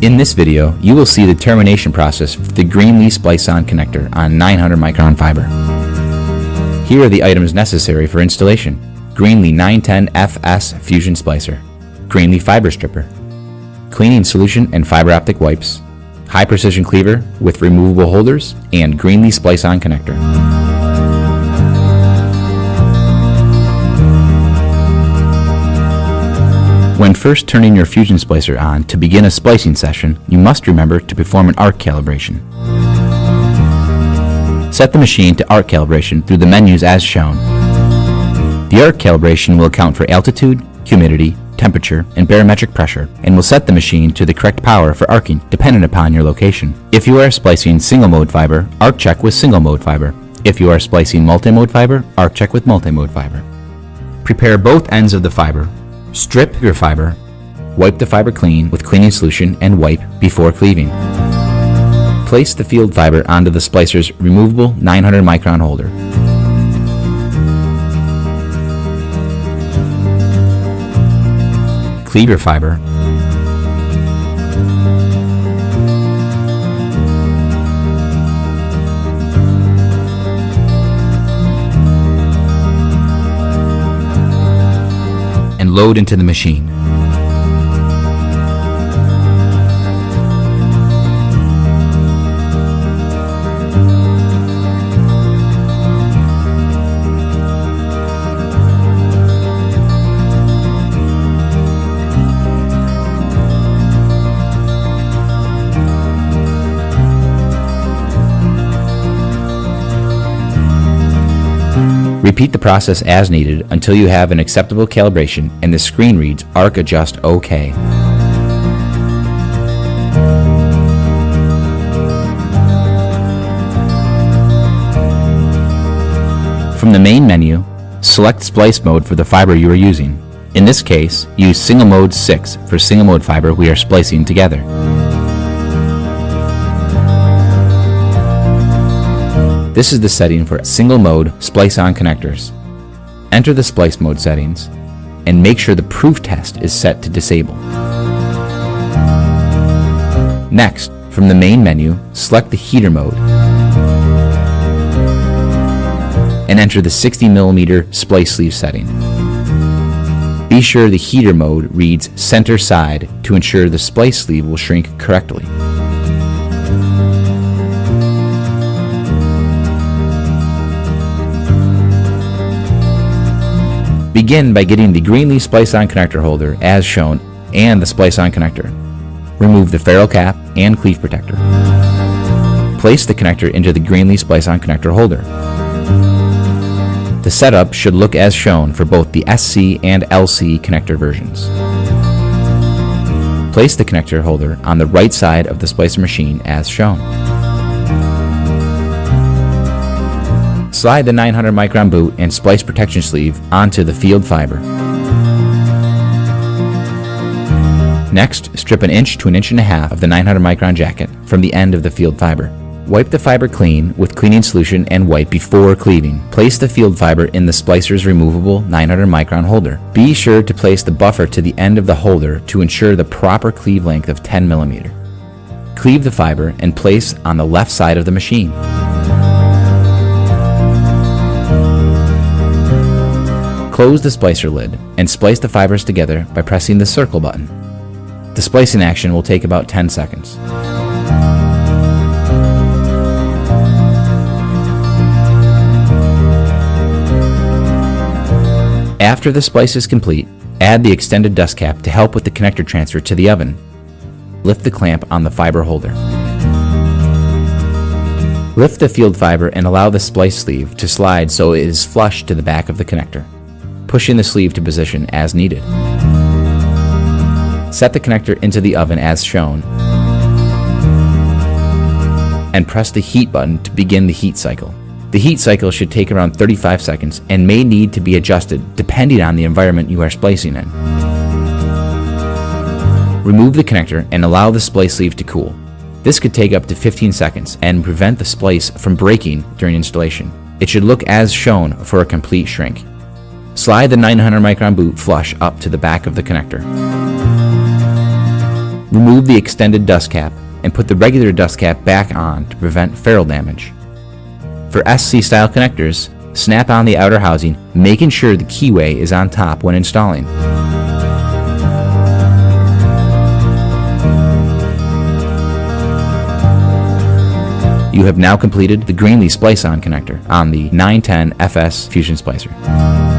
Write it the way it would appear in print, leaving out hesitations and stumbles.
In this video, you will see the termination process for the Greenlee splice-on connector on 900 micron fiber. Here are the items necessary for installation: Greenlee 910FS Fusion Splicer, Greenlee Fiber Stripper, cleaning solution and fiber optic wipes, high precision cleaver with removable holders, and Greenlee splice-on connector. When first turning your Fusion Splicer on to begin a splicing session, you must remember to perform an arc calibration. Set the machine to arc calibration through the menus as shown. The arc calibration will account for altitude, humidity, temperature, and barometric pressure, and will set the machine to the correct power for arcing dependent upon your location. If you are splicing single-mode fiber, arc check with single-mode fiber. If you are splicing multi-mode fiber, arc check with multi-mode fiber. Prepare both ends of the fiber. Strip your fiber, wipe the fiber clean with cleaning solution and wipe before cleaving. Place the field fiber onto the splicer's removable 900 micron holder. Cleave your fiber. And load into the machine. Repeat the process as needed until you have an acceptable calibration and the screen reads Arc Adjust OK. From the main menu, select Splice Mode for the fiber you are using. In this case, use Single Mode 6 for single mode fiber we are splicing together. This is the setting for single mode splice-on connectors. Enter the splice mode settings and make sure the proof test is set to disable. Next, from the main menu, select the heater mode and enter the 60mm splice sleeve setting. Be sure the heater mode reads center side to ensure the splice sleeve will shrink correctly. Begin by getting the Greenlee splice-on connector holder as shown and the splice-on connector. Remove the ferrule cap and cleave protector. Place the connector into the Greenlee splice-on connector holder. The setup should look as shown for both the SC and LC connector versions. Place the connector holder on the right side of the splicer machine as shown. Slide the 900 micron boot and splice protection sleeve onto the field fiber. Next, strip 1 inch to 1.5 inches of the 900 micron jacket from the end of the field fiber. Wipe the fiber clean with cleaning solution and wipe before cleaving. Place the field fiber in the splicer's removable 900 micron holder. Be sure to place the buffer to the end of the holder to ensure the proper cleave length of 10mm. Cleave the fiber and place on the left side of the machine. Close the splicer lid and splice the fibers together by pressing the circle button. The splicing action will take about 10 seconds. After the splice is complete, add the extended dust cap to help with the connector transfer to the oven. Lift the clamp on the fiber holder. Lift the field fiber and allow the splice sleeve to slide so it is flush to the back of the connector, pushing the sleeve to position as needed. Set the connector into the oven as shown and press the heat button to begin the heat cycle. The heat cycle should take around 35 seconds and may need to be adjusted depending on the environment you are splicing in. Remove the connector and allow the splice sleeve to cool. This could take up to 15 seconds and prevent the splice from breaking during installation. It should look as shown for a complete shrink. Slide the 900 micron boot flush up to the back of the connector. Remove the extended dust cap and put the regular dust cap back on to prevent ferrule damage. For SC style connectors, snap on the outer housing, making sure the keyway is on top when installing. You have now completed the Greenlee splice-on connector on the 910 FS Fusion Splicer.